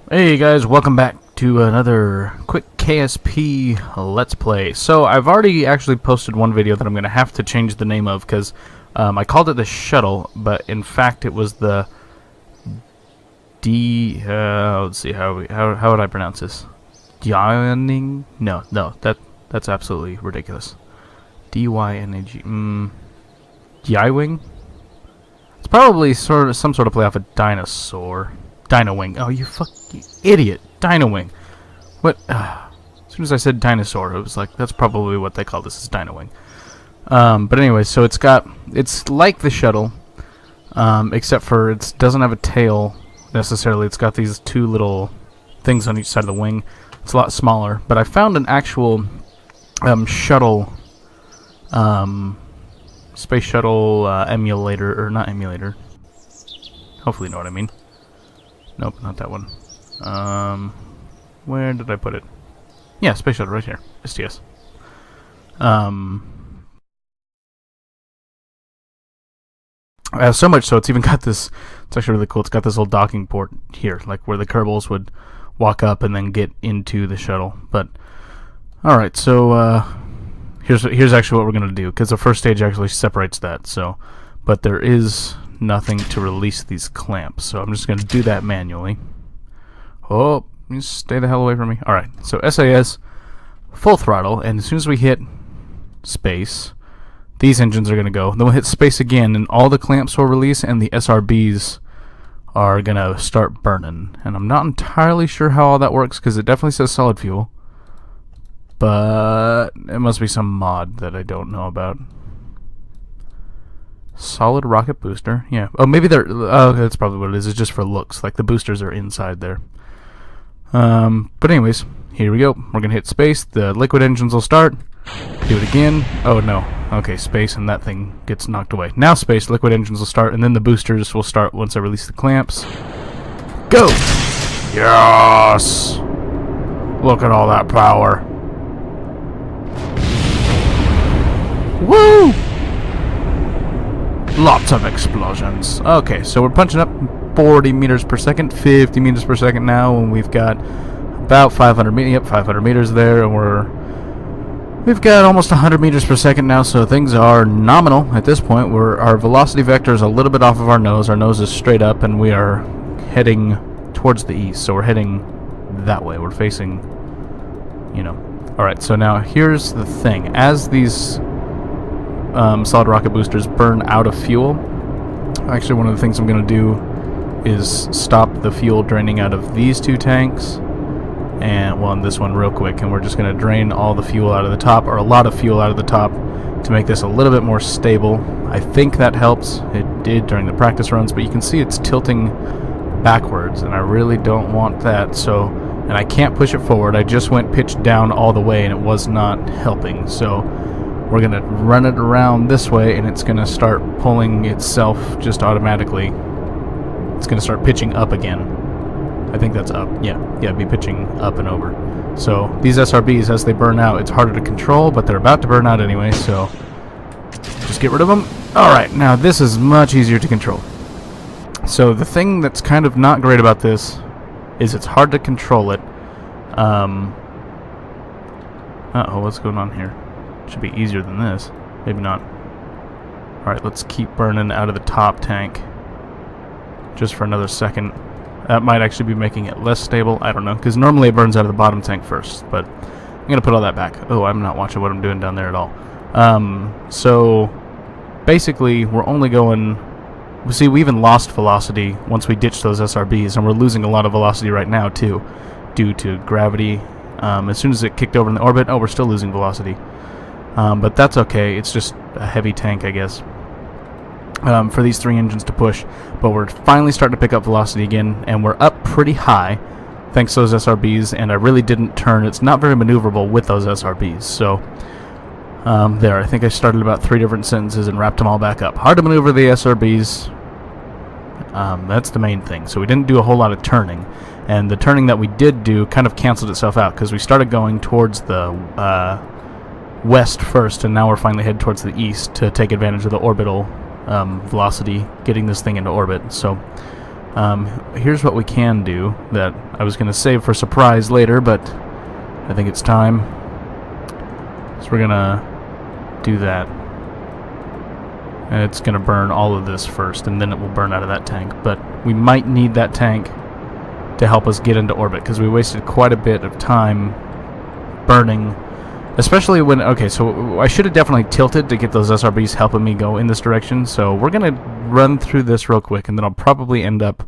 Hey guys, welcome back to another quick KSP Let's Play. So I've already actually posted one video that I'm going to have to change the name of because I called it the Shuttle, but in fact it was the let's see, how would I pronounce this? Dyning? No, that's absolutely ridiculous. D-Y-N-A-G. Dywing? It's probably some sort of play off a dinosaur. Dino Wing. Oh, you idiot. Dino Wing. What? As soon as I said dinosaur, it was like, that's probably what they call this, is Dino Wing. But anyway, so it's like the shuttle, except for it doesn't have a tail necessarily. It's got these two little things on each side of the wing. It's a lot smaller. But I found an actual shuttle, space shuttle emulator, or not emulator. Hopefully you know what I mean. Nope, not that one. Where did I put it? Yeah, space shuttle right here. STS. So much so, it's even got this. It's actually really cool. It's got this little docking port here, like where the Kerbals would walk up and then get into the shuttle. But all right, so here's actually what we're gonna do, because the first stage actually separates that. So, but there is nothing to release these clamps, so I'm just going to do that manually. Oh, you stay the hell away from me. Alright, so SAS, full throttle, and as soon as we hit space, these engines are going to go. Then we'll hit space again, and all the clamps will release, and the SRBs are going to start burning. And I'm not entirely sure how all that works, because it definitely says solid fuel, but it must be some mod that I don't know about. Solid rocket booster, yeah. Oh, maybe they're. Oh, that's probably what it is. It's just for looks. Like the boosters are inside there. But anyways, here we go. We're gonna hit space. The liquid engines will start. Do it again. Oh no. Okay, space, and that thing gets knocked away. Now space, liquid engines will start, and then the boosters will start once I release the clamps. Go! Yes! Look at all that power. Woo! Lots of explosions. Okay, so we're punching up 40 meters per second, 50 meters per second now, and we've got about 500 meters there, and we've got almost 100 meters per second now, so things are nominal at this point. Our velocity vector is a little bit off of our nose. Our nose is straight up, and we are heading towards the east, so we're heading that way. We're facing, Alright, so now here's the thing. As these solid rocket boosters burn out of fuel, actually one of the things I'm going to do is stop the fuel draining out of these two tanks, and well, this one real quick, and we're just going to drain all the fuel out of the top, or a lot of fuel out of the top, to make this a little bit more stable. I think that helps. It did during the practice runs, but you can see it's tilting backwards, and I really don't want that. So, and I can't push it forward. I just went pitched down all the way, and it was not helping. So we're going to run it around this way, and it's going to start pulling itself just automatically. It's going to start pitching up again. I think that's up. Yeah, it'd be pitching up and over. So these SRBs, as they burn out, it's harder to control, but they're about to burn out anyway, so just get rid of them. Alright, now this is much easier to control. So the thing that's kind of not great about this is it's hard to control it. Uh-oh, what's going on here? Should be easier than this. Maybe not. Alright, let's keep burning out of the top tank just for another second. That might actually be making it less stable. I don't know, because normally it burns out of the bottom tank first, but I'm going to put all that back. Oh, I'm not watching what I'm doing down there at all. So basically we're only going... See, we even lost velocity once we ditched those SRBs, and we're losing a lot of velocity right now too, due to gravity. As soon as it kicked over in the orbit, we're still losing velocity. But that's okay. It's just a heavy tank, I guess, for these three engines to push. But we're finally starting to pick up velocity again, and we're up pretty high thanks to those SRBs, and I really didn't turn. It's not very maneuverable with those SRBs. So there, I think I started about 3 different sentences and wrapped them all back up. Hard to maneuver the SRBs. That's the main thing. So we didn't do a whole lot of turning, and the turning that we did do kind of canceled itself out, because we started going towards the west first, and now we're finally headed towards the east to take advantage of the orbital velocity, getting this thing into orbit. So Here's what we can do that I was going to save for surprise later, but I think it's time. So we're going to do that. And it's going to burn all of this first, and then it will burn out of that tank. But we might need that tank to help us get into orbit, because we wasted quite a bit of time burning, especially when... Okay, so I should have definitely tilted to get those SRBs helping me go in this direction, so we're going to run through this real quick, and then I'll probably end up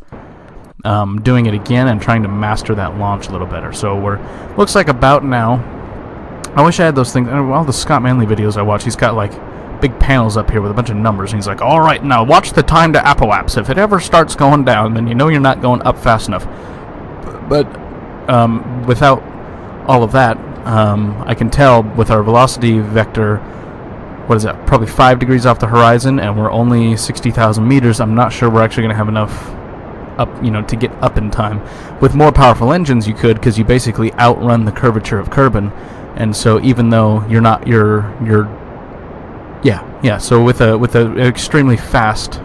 doing it again and trying to master that launch a little better. So looks like about now. I wish I had those things. All the Scott Manley videos I watch, he's got like big panels up here with a bunch of numbers, and he's like, all right, now watch the time to apoapse. If it ever starts going down, then you know you're not going up fast enough. But without all of that, I can tell with our velocity vector, what is that, probably 5 degrees off the horizon, and we're only 60,000 meters. I'm not sure we're actually going to have enough up, to get up in time. With more powerful engines, you could, because you basically outrun the curvature of Kerbin. And so even though you're not, so with a extremely fast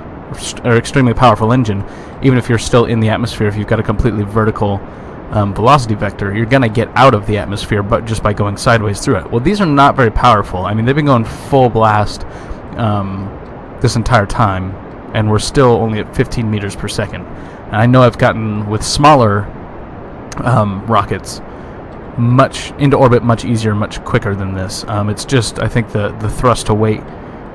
or extremely powerful engine, even if you're still in the atmosphere, if you've got a completely vertical velocity vector, you're gonna get out of the atmosphere, but just by going sideways through it. Well, these are not very powerful. I mean, they've been going full blast this entire time, and we're still only at 15 meters per second. And I know I've gotten with smaller rockets much into orbit much easier, much quicker than this. It's just, I think, the thrust to weight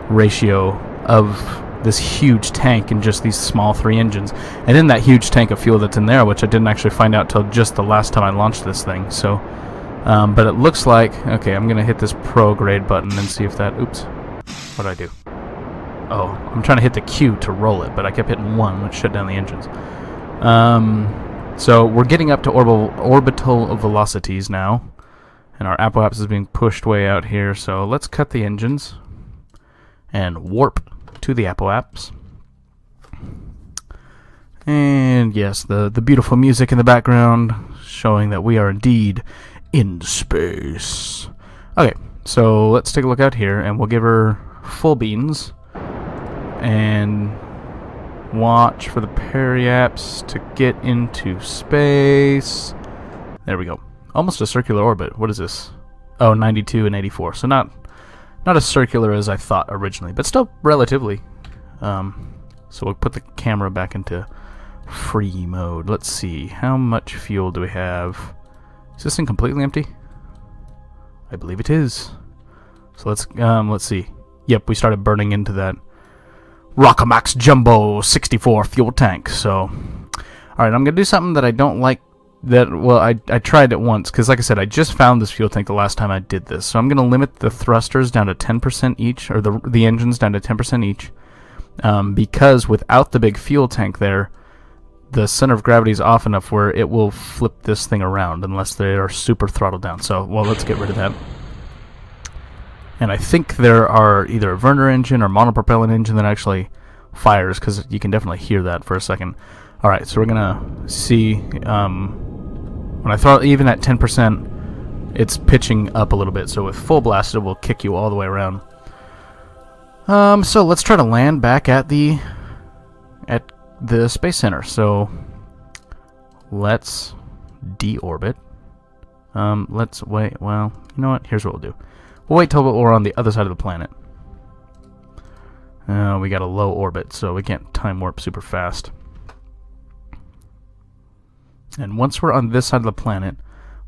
ratio of this huge tank and just these small 3 engines, and in that huge tank of fuel that's in there, which I didn't actually find out till just the last time I launched this thing. So but it looks like, okay, I'm gonna hit this prograde button and see if that, oops, what did I do? Oh, I'm trying to hit the Q to roll it, but I kept hitting 1, which shut down the engines. So we're getting up to orbital velocities now, and our apoapse is being pushed way out here, so let's cut the engines and warp to the apoapse. And yes, the beautiful music in the background showing that we are indeed in space. Okay, so let's take a look out here, and we'll give her full beans and watch for the periapse to get into space. There we go. Almost a circular orbit. What is this? Oh, 92 and 84. So not as circular as I thought originally, but still relatively. So we'll put the camera back into free mode. Let's see. How much fuel do we have? Is this thing completely empty? I believe it is. So let's see. Yep, we started burning into that Rockamax Jumbo 64 fuel tank. So, alright, I'm going to do something that I don't like. Well, I tried it once, because like I said, I just found this fuel tank the last time I did this. So I'm going to limit the thrusters down to 10% each, or the engines down to 10% each, because without the big fuel tank there, the center of gravity is off enough where it will flip this thing around unless they are super throttled down. So, well, let's get rid of that. And I think there are either a Werner engine or monopropellant engine that actually fires, because you can definitely hear that for a second. Alright, so we're going to see, when I throw, even at 10%, it's pitching up a little bit. So with full blast, it will kick you all the way around. So let's try to land back at the Space Center. So let's deorbit. Let's wait. Well, you know what? Here's what we'll do. We'll wait till we're on the other side of the planet. We got a low orbit, so we can't time warp super fast. And once we're on this side of the planet,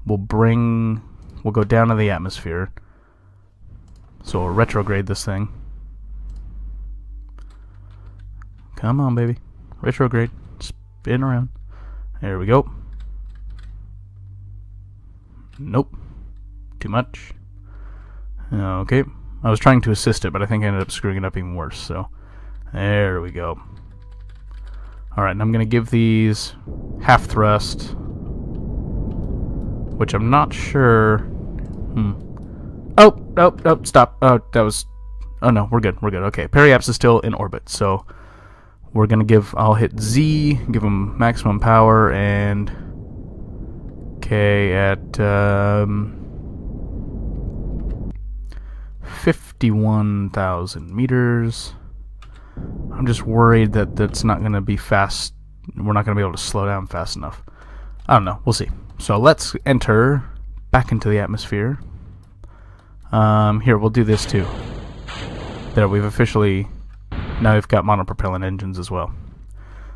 we'll go down to the atmosphere. So we'll retrograde this thing. Come on, baby. Retrograde. Spin around. There we go. Nope. Too much. Okay. I was trying to assist it, but I think I ended up screwing it up even worse. So, there we go. Alright, and I'm going to give these half thrust, which I'm not sure... Oh, stop. Oh, that was... Oh, no, we're good. Okay, periapse is still in orbit, so we're going to I'll hit Z, give them maximum power, and... Okay, at 51,000 meters. I'm just worried that that's not going to be fast we're not going to be able to slow down fast enough. I don't know. We'll see. So let's enter back into the atmosphere. Here, we'll do this too. There, we've officially... Now we've got monopropellant engines as well.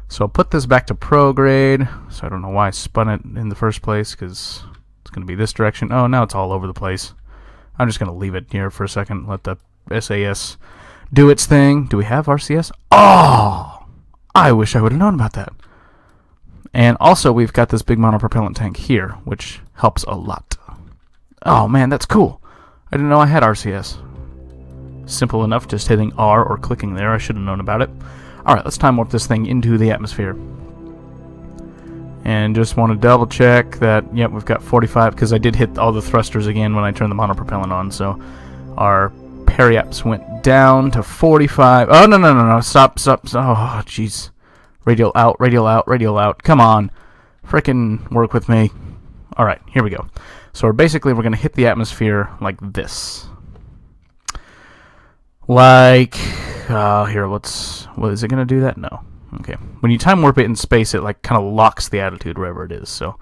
So I'll put this back to prograde. So I don't know why I spun it in the first place, because it's going to be this direction. Oh, now it's all over the place. I'm just going to leave it here for a second. Let the SAS do its thing. Do we have RCS? Oh! I wish I would have known about that. And also, we've got this big monopropellant tank here, which helps a lot. Oh, man, that's cool. I didn't know I had RCS. Simple enough, just hitting R or clicking there. I should have known about it. Alright, let's time warp this thing into the atmosphere. And just want to double check that, yep, we've got 45, because I did hit all the thrusters again when I turned the monopropellant on, so our periaps went down to 45. Oh, no, stop. Oh, jeez. Radial out, radial out, radial out. Come on. Frickin' work with me. Alright, here we go. So we're going to hit the atmosphere like this. Like, here, what is it going to do that? No. Okay. When you time warp it in space, it like kind of locks the attitude wherever it is, so,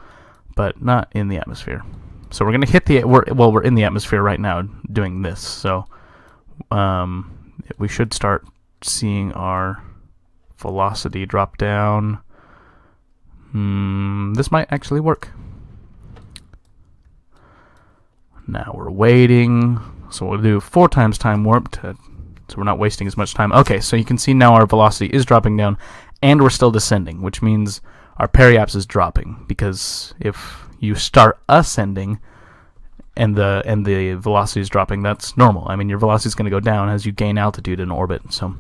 but not in the atmosphere. So we're going to hit we're in the atmosphere right now doing this, so we should start seeing our velocity drop down. This might actually work. Now we're waiting, so we'll do 4 times time warp so we're not wasting as much time. Okay, so you can see now our velocity is dropping down, and we're still descending, which means our periaps is dropping, because if you start ascending and the velocity is dropping, that's normal. I mean, your velocity is going to go down as you gain altitude in orbit. So,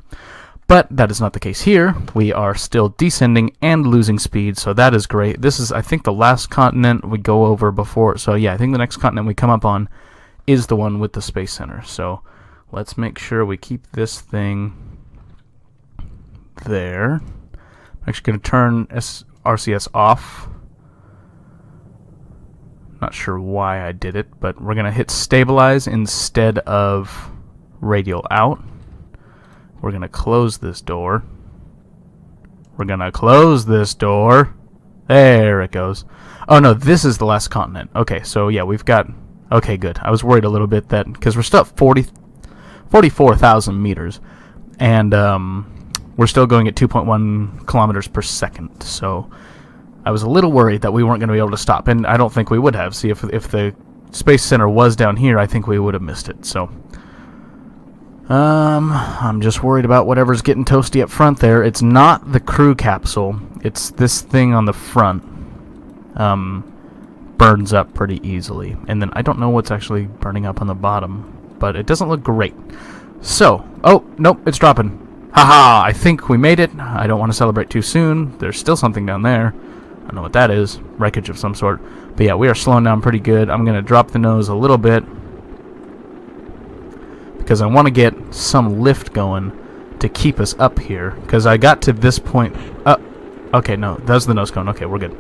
but that is not the case here. We are still descending and losing speed, so that is great. This is, I think, the last continent we go over before. So yeah, I think the next continent we come up on is the one with the Space Center. So let's make sure we keep this thing there. I'm actually going to turn RCS off. Not sure why I did it, but we're going to hit stabilize instead of radial out. We're going to close this door. We're going to close this door. There it goes. Oh no, this is the last continent. Okay, so yeah, we've got... Okay, good. I was worried a little bit that... Because we're still at 44,000 meters. And we're still going at 2.1 kilometers per second. So I was a little worried that we weren't going to be able to stop. And I don't think we would have. See, if the Space Center was down here, I think we would have missed it. So... I'm just worried about whatever's getting toasty up front there. It's not the crew capsule. It's this thing on the front. Burns up pretty easily. And then I don't know what's actually burning up on the bottom, but it doesn't look great. So, oh, nope, it's dropping. Haha, I think we made it. I don't want to celebrate too soon. There's still something down there. I don't know what that is. Wreckage of some sort. But yeah, we are slowing down pretty good. I'm going to drop the nose a little bit, because I want to get some lift going to keep us up here. Because I got to this point... okay, no, that's the nose cone. Okay, we're good.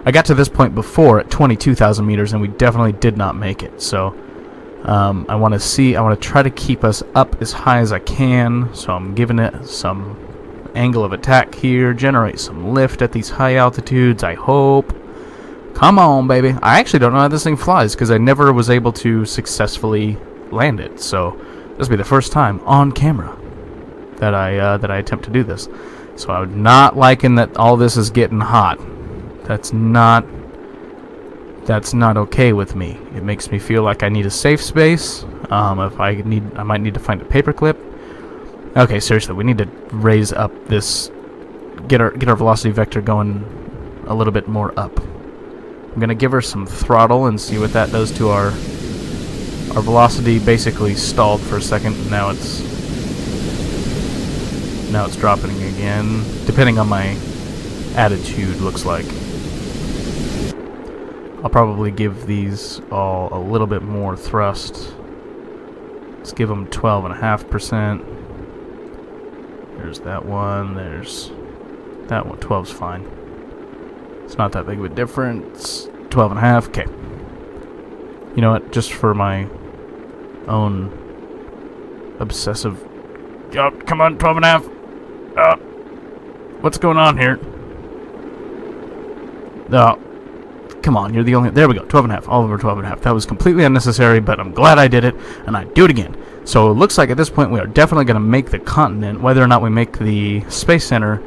I got to this point before at 22,000 meters, and we definitely did not make it. So I want to try to keep us up as high as I can. So I'm giving it some angle of attack here, generate some lift at these high altitudes, I hope. Come on, baby. I actually don't know how this thing flies, because I never was able to successfully land it. So... this will be the first time on camera that I attempt to do this. So I'm not liking that all this is getting hot. That's not okay with me. It makes me feel like I need a safe space. If I might need to find a paperclip. Okay, seriously, we need to raise up this, get our velocity vector going a little bit more up. I'm gonna give her some throttle and see what that does to our velocity. Basically stalled for a second. Now it's dropping again, depending on my attitude, looks like. I'll probably give these all a little bit more thrust. Let's give them 12.5%. There's that one. There's that one. 12's fine. It's not that big of a difference. 12.5. Okay. You know what? Just for my own obsessive... Oh, come on, 12.5. What's going on here? Oh, come on, you're the only... There we go, 12 and a half. All over 12 and a half. That was completely unnecessary, but I'm glad I did it, and I'd do it again. So it looks like at this point we are definitely going to make the continent. Whether or not we make the Space Center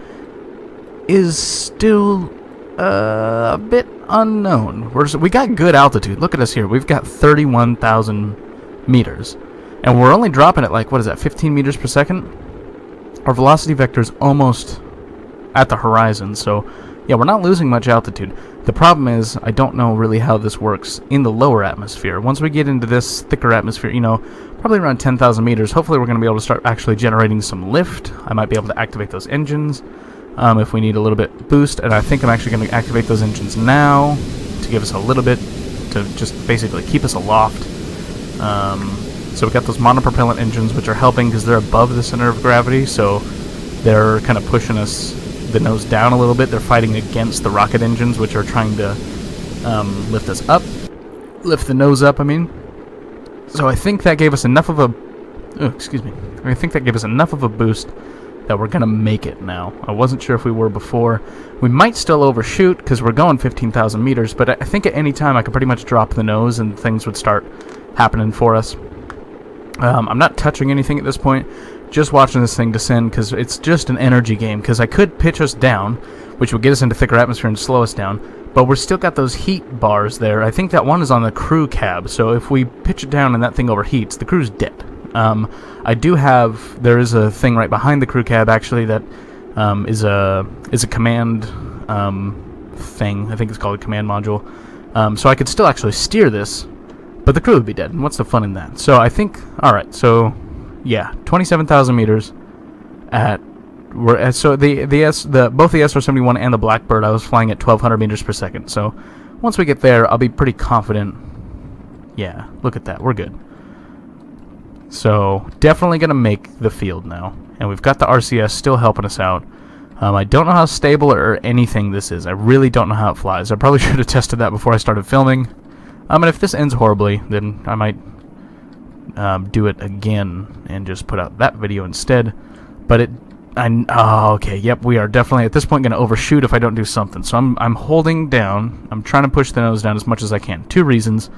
is still a bit unknown. We got good altitude. Look at us here. We've got 31,000 meters. And we're only dropping at, like, what is that, 15 meters per second? Our velocity vector is almost at the horizon, so yeah, we're not losing much altitude. The problem is, I don't know really how this works in the lower atmosphere. Once we get into this thicker atmosphere, you know, probably around 10,000 meters, hopefully we're going to be able to start actually generating some lift. I might be able to activate those engines if we need a little bit boost, and I think I'm actually going to activate those engines now to give us a little bit, to just basically keep us aloft. So we've got those monopropellant engines, which are helping because they're above the center of gravity, so they're kind of pushing us the nose down a little bit. They're fighting against the rocket engines, which are trying to lift us up, lift the nose up, I mean. So I think that gave us enough of a... Oh, excuse me. I think that gave us enough of a boost that we're going to make it now. I wasn't sure if we were before. We might still overshoot because we're going 15,000 meters, but I think at any time I could pretty much drop the nose and things would start happening for us. I'm not touching anything at this point, just watching this thing descend because it's just an energy game, because I could pitch us down, which would get us into thicker atmosphere and slow us down, but we're still got those heat bars there. I think that one is on the crew cab, so if we pitch it down and that thing overheats, the crew's dead. I do have, there is a thing right behind the crew cab actually that is a command thing. I think it's called a command module. So I could still actually steer this, but the crew would be dead, and what's the fun in that? So I think, alright, so yeah, 27,000 meters at, so both the SR-71 and the Blackbird I was flying at 1,200 meters per second, so once we get there I'll be pretty confident. Yeah, look at that, we're good. So definitely gonna make the field now, and we've got the RCS still helping us out. I don't know how stable or anything this is. I really don't know how it flies. I probably should have tested that before I started filming. And if this ends horribly, then I might do it again and just put out that video instead. But okay, yep, we are definitely at this point going to overshoot if I don't do something. So I'm holding down. I'm trying to push the nose down as much as I can. Two reasons.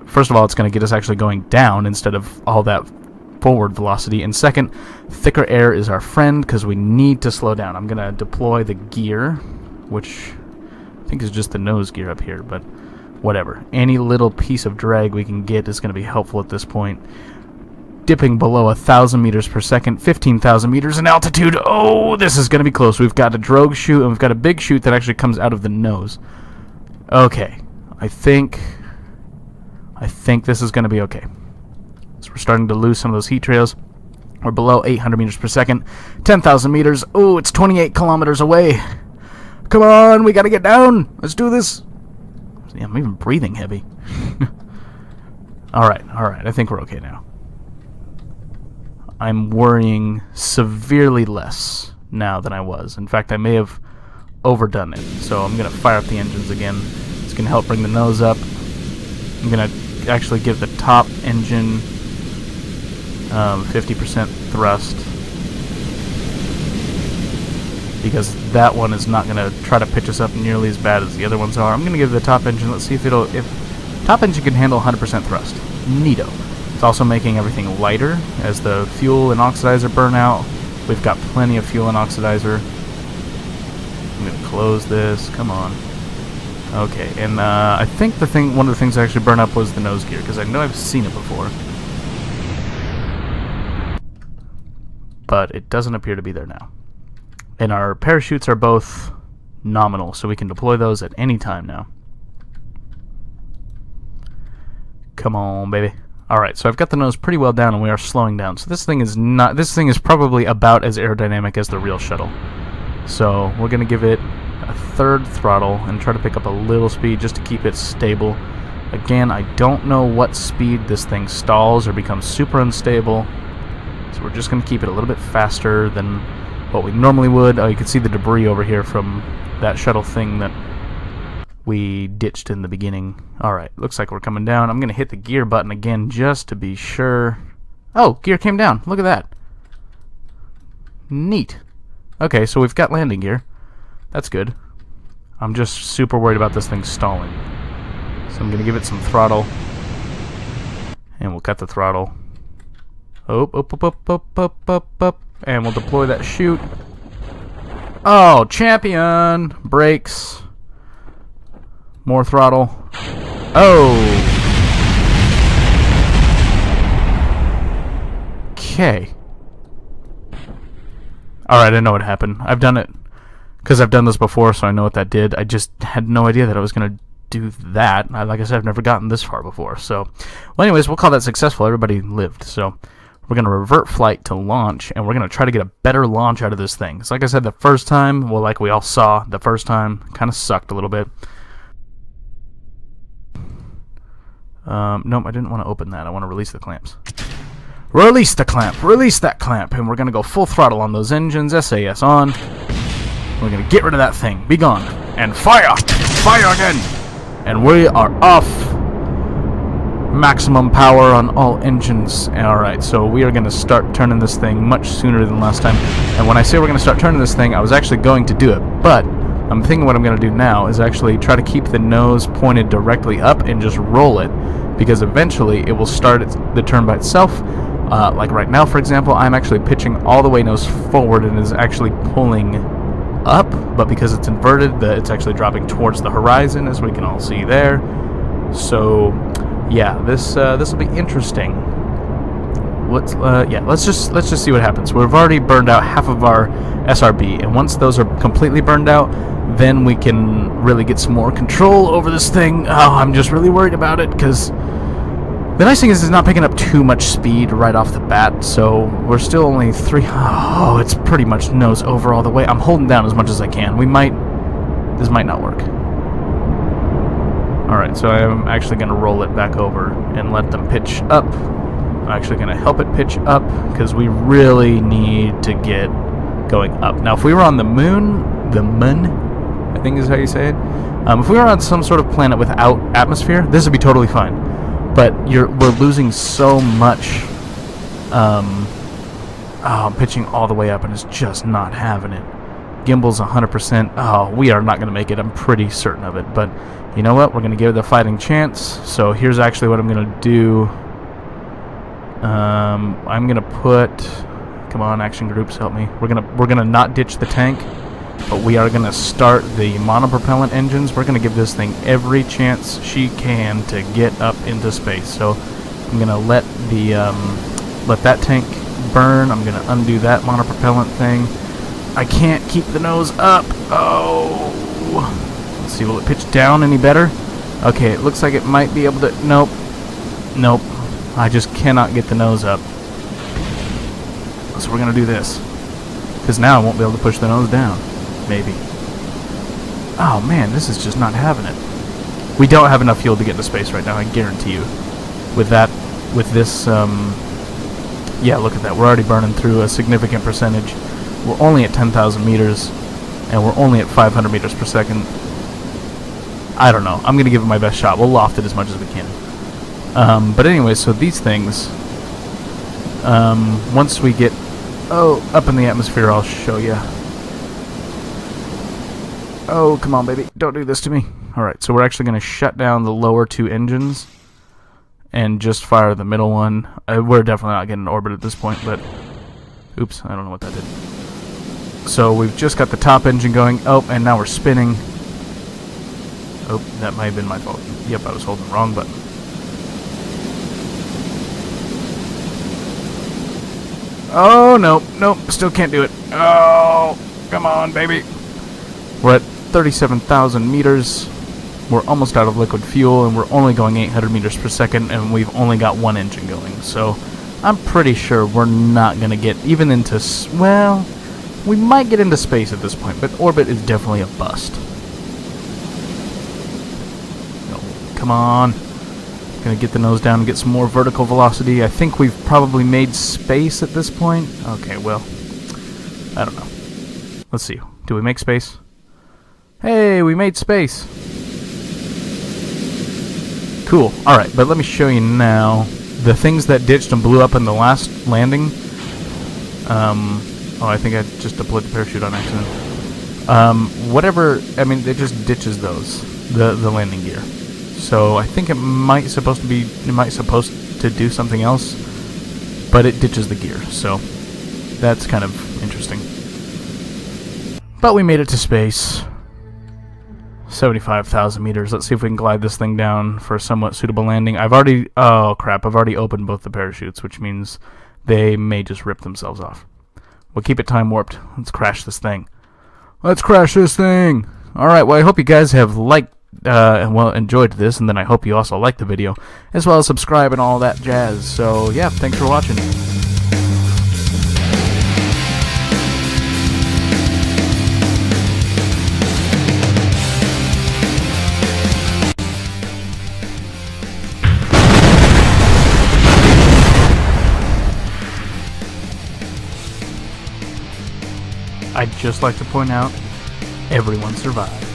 First of all, it's going to get us actually going down instead of all that forward velocity. And second, thicker air is our friend because we need to slow down. I'm going to deploy the gear, which I think is just the nose gear up here, but whatever. Any little piece of drag we can get is going to be helpful at this point. Dipping below 1,000 meters per second, 15,000 meters in altitude. Oh, this is going to be close. We've got a drogue chute, and we've got a big chute that actually comes out of the nose. Okay, I think this is going to be okay. So we're starting to lose some of those heat trails. We're below 800 meters per second. 10,000 meters. Oh, it's 28 kilometers away. Come on, we got to get down. Let's do this. Yeah, I'm even breathing heavy. Alright, I think we're okay now. I'm worrying severely less now than I was. In fact, I may have overdone it. So I'm going to fire up the engines again. It's going to help bring the nose up. I'm going to actually give the top engine 50% thrust, because that one is not going to try to pitch us up nearly as bad as the other ones are. I'm going to give the top engine, let's see if top engine can handle 100% thrust. Neato. It's also making everything lighter as the fuel and oxidizer burn out. We've got plenty of fuel and oxidizer. I'm going to close this, come on. Okay, and I think one of the things that actually burned up was the nose gear, because I know I've seen it before. But it doesn't appear to be there now. And our parachutes are both nominal, so we can deploy those at any time now. Come on, baby. Alright, so I've got the nose pretty well down, and we are slowing down. So this thing is probably about as aerodynamic as the real shuttle. So we're going to give it a third throttle and try to pick up a little speed just to keep it stable. Again, I don't know what speed this thing stalls or becomes super unstable. So we're just going to keep it a little bit faster than what we normally would. Oh, you can see the debris over here from that shuttle thing that we ditched in the beginning. Alright, looks like we're coming down. I'm going to hit the gear button again just to be sure. Oh, gear came down. Look at that. Neat. Okay, so we've got landing gear. That's good. I'm just super worried about this thing stalling. So I'm going to give it some throttle. And we'll cut the throttle. Up. And we'll deploy that chute. Oh, champion! Brakes. More throttle. Oh! Okay. Alright, I know what happened. I've done it. Because I've done this before, so I know what that did. I just had no idea that I was going to do that. Like I said, I've never gotten this far before. So, well, anyways, we'll call that successful. Everybody lived. So, we're going to revert flight to launch, and we're going to try to get a better launch out of this thing. So, like I said, the first time, well, like we all saw, the first time kind of sucked a little bit. Nope, I didn't want to open that. I want to release the clamps. Release the clamp! Release that clamp! And we're going to go full throttle on those engines. SAS on. We're going to get rid of that thing. Be gone. And fire! Fire again! And we are off. Maximum power on all engines. Alright, so we are going to start turning this thing much sooner than last time. And when I say we're going to start turning this thing, I was actually going to do it. But I'm thinking what I'm going to do now is actually try to keep the nose pointed directly up and just roll it. Because eventually it will start the turn by itself. Like right now, for example, I'm actually pitching all the way nose forward and is actually pulling up, but because it's inverted, it's actually dropping towards the horizon, as we can all see there. So, yeah, this will be interesting. Let's just see what happens. We've already burned out half of our SRB, and once those are completely burned out, then we can really get some more control over this thing. Oh, I'm just really worried about it because the nice thing is it's not picking up too much speed right off the bat, so we're still only 3... Oh, it's pretty much nose over all the way. I'm holding down as much as I can. This might not work. Alright, so I'm actually going to roll it back over and let them pitch up. I'm actually going to help it pitch up, because we really need to get going up. Now, if we were on the moon, I think is how you say it. If we were on some sort of planet without atmosphere, this would be totally fine. But we're losing so much. I'm pitching all the way up and it's just not having it. Gimbal's 100%. Oh, we are not going to make it. I'm pretty certain of it. But you know what? We're going to give it a fighting chance. So here's actually what I'm going to do. I'm going to put... Come on, action groups, help me. We're gonna not ditch the tank, but we are going to start the monopropellant engines. We're going to give this thing every chance she can to get up into space. So I'm going to let that tank burn. I'm going to undo that monopropellant thing. I can't keep the nose up. Oh. Let's see, will it pitch down any better? Okay, it looks like it might be able to... Nope. I just cannot get the nose up. So we're going to do this. Because now I won't be able to push the nose down. Maybe. Oh man, this is just not having it. We don't have enough fuel to get into space right now, I guarantee you. With this, yeah, look at that. We're already burning through a significant percentage. We're only at 10,000 meters, and we're only at 500 meters per second. I don't know. I'm going to give it my best shot. We'll loft it as much as we can. But anyway, so these things, once we get up in the atmosphere, I'll show you. Oh, come on, baby. Don't do this to me. Alright, so we're actually going to shut down the lower two engines and just fire the middle one. We're definitely not getting in orbit at this point, but... Oops, I don't know what that did. So we've just got the top engine going. Oh, and now we're spinning. Oh, that might have been my fault. Yep, I was holding the wrong button. Oh, nope, still can't do it. Oh, come on, baby. We're at 37,000 meters. We're almost out of liquid fuel, and we're only going 800 meters per second, and we've only got one engine going. So I'm pretty sure we're not going to get even into... Well, we might get into space at this point, but orbit is definitely a bust. No, come on. Gonna get the nose down and get some more vertical velocity. I think we've probably made space at this point. Okay, well, I don't know. Let's see. Do we make space? Hey, we made space. Cool. Alright, but let me show you now. The things that ditched and blew up in the last landing. Oh, I think I just deployed the parachute on accident. Whatever, I mean, it just ditches those, the landing gear. So I think it might supposed to do something else, but it ditches the gear. So that's kind of interesting. But we made it to space. 75,000 meters. Let's see if we can glide this thing down for a somewhat suitable landing. Oh crap, I've already opened both the parachutes, which means they may just rip themselves off. We'll keep it time warped. Let's crash this thing. Let's crash this thing! Alright, well I hope you guys have enjoyed this, and then I hope you also liked the video, as well as subscribe and all that jazz. So yeah, thanks for watching. I'd just like to point out, everyone survived.